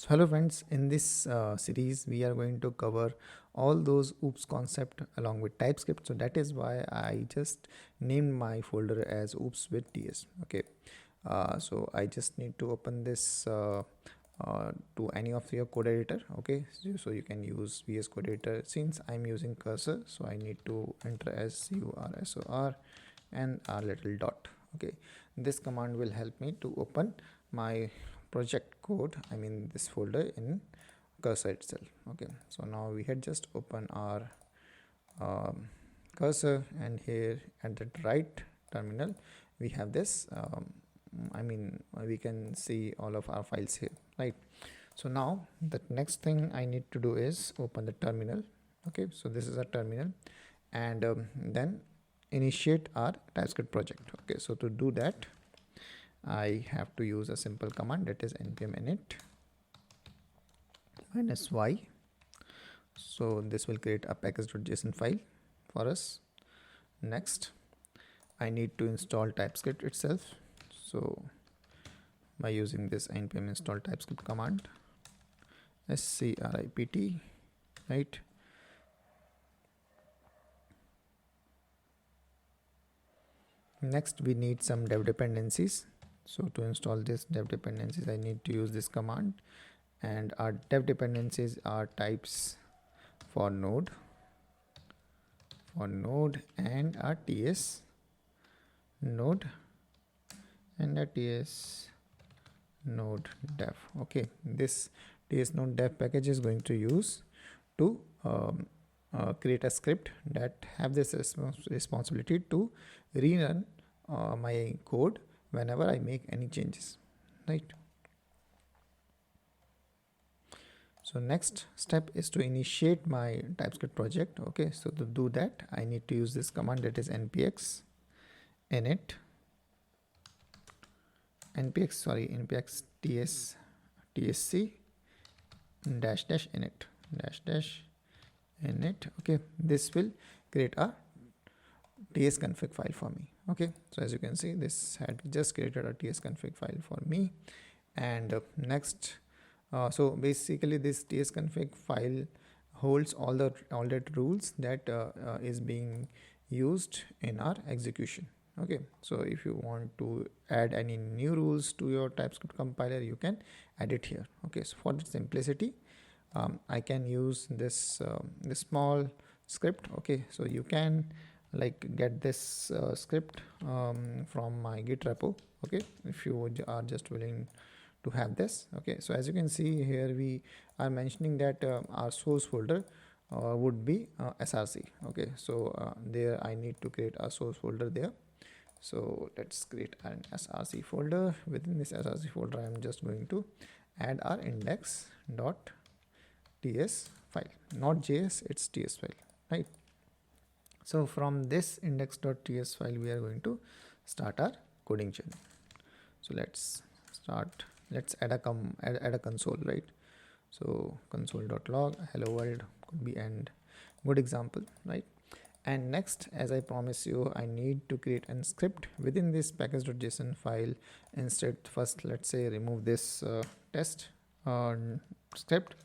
So hello friends, in this series we are going to cover all those oops concept along with TypeScript. So that is why I just named my folder as oops with ts. Okay, so I just need to open this to any of your code editor. Okay, so you can use VS Code editor. Since I'm using cursor, so I need to enter as cursor and a little dot. Okay, this command will help me to open my project code, I mean this folder in cursor itself. Okay, so now we had just open our cursor, and here at the right terminal we have this we can see all of our files here, right? So now the next thing I need to do is open the terminal. Okay, so this is a terminal, and then initiate our TypeScript project. Okay, so to do that I have to use a simple command, that is npm init -y. So this will create a package.json file for us. Next I need to install TypeScript itself, so by using this npm install TypeScript command, script, right? Next we need some dev dependencies. So to install this dev dependencies I need to use this command, and our dev dependencies are types for node and our ts node and a ts node dev. Okay, this ts node dev package is going to use to create a script that have this responsibility to rerun my code whenever I make any changes, right? So next step is to initiate my TypeScript project. Okay, so to do that I need to use this command, that is npx init npx tsc dash init. Okay, this will create a tsconfig file for me. Okay, so as you can see, this had just created a tsconfig file for me. And next so basically this tsconfig file holds all the rules that is being used in our execution. Okay, so if you want to add any new rules to your TypeScript compiler, you can add it here. Okay, so for the simplicity I can use this small script. Okay, so you can like get this script from my git repo. Okay, if you are just willing to have this. Okay, so as you can see here, we are mentioning that our source folder would be src. Okay, so there I need to create a source folder there. So let's create an src folder. Within this src folder I am just going to add our index.ts file, not js, it's ts file, right? So from this index.ts file we are going to start our coding journey. So let's add a console, right? So console.log hello world could be and good example, right? And next, as I promise you, I need to create a script within this package.json file. Instead, first let's say remove this test script,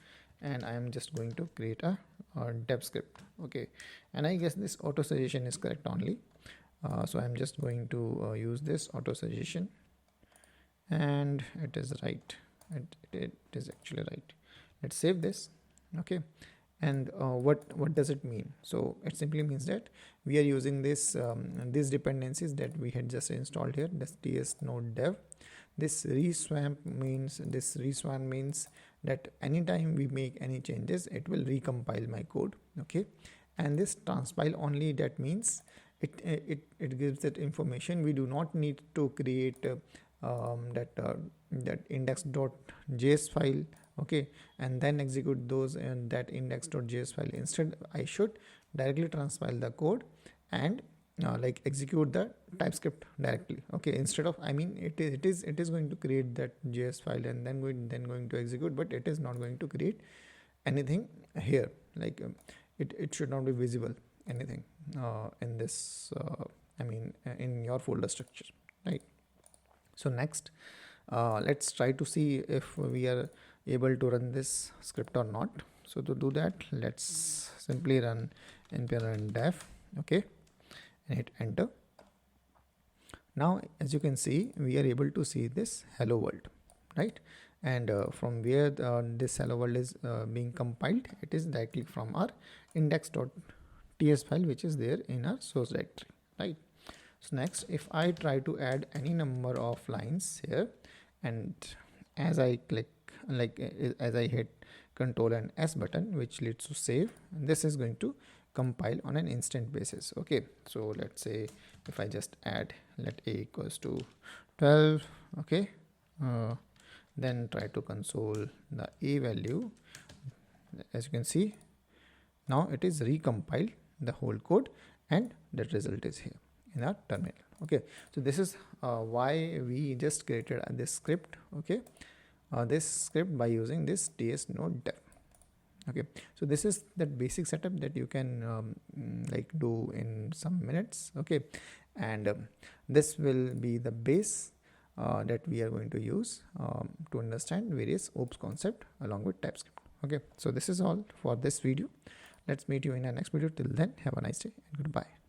and I am just going to create a dev script. Okay, and I guess this auto suggestion is correct only, so I'm just going to use this auto suggestion, and it is right. It is actually right. Let's save this. Okay, and what does it mean? So it simply means that we are using this these dependencies that we had just installed here, this ts node dev. This reswap means that anytime we make any changes, it will recompile my code. Okay, and this transpileOnly, that means it gives that information. We do not need to create that index.js file, okay, and then execute those in that index.js file. Instead I should directly transpile the code and like execute the TypeScript directly. Okay, instead of, I mean, it is going to create that JS file and then going to execute, but it is not going to create anything here, like it should not be visible anything in this in your folder structure, right? So next let's try to see if we are able to run this script or not. So to do that, let's simply run npm run def, okay, and hit enter. Now as you can see, we are able to see this hello world, right? And from where this hello world is being compiled, it is directly from our index.ts file, which is there in our source directory, right? So next, if I try to add any number of lines here, and as I click, like as I hit Control and S button, which leads to save, this is going to compile on an instant basis. Okay, so let's say if I just add, let a equals to 12, okay, then try to console the a value. As you can see, now it is recompiled the whole code, and that result is here in our terminal. Okay, so this is why we just created this script, okay, this script by using this ts node def. Okay, so this is that basic setup that you can like do in some minutes. Okay, and this will be the base that we are going to use to understand various OOPs concept along with TypeScript. Okay, so this is all for this video. Let's meet you in our next video. Till then, have a nice day and goodbye.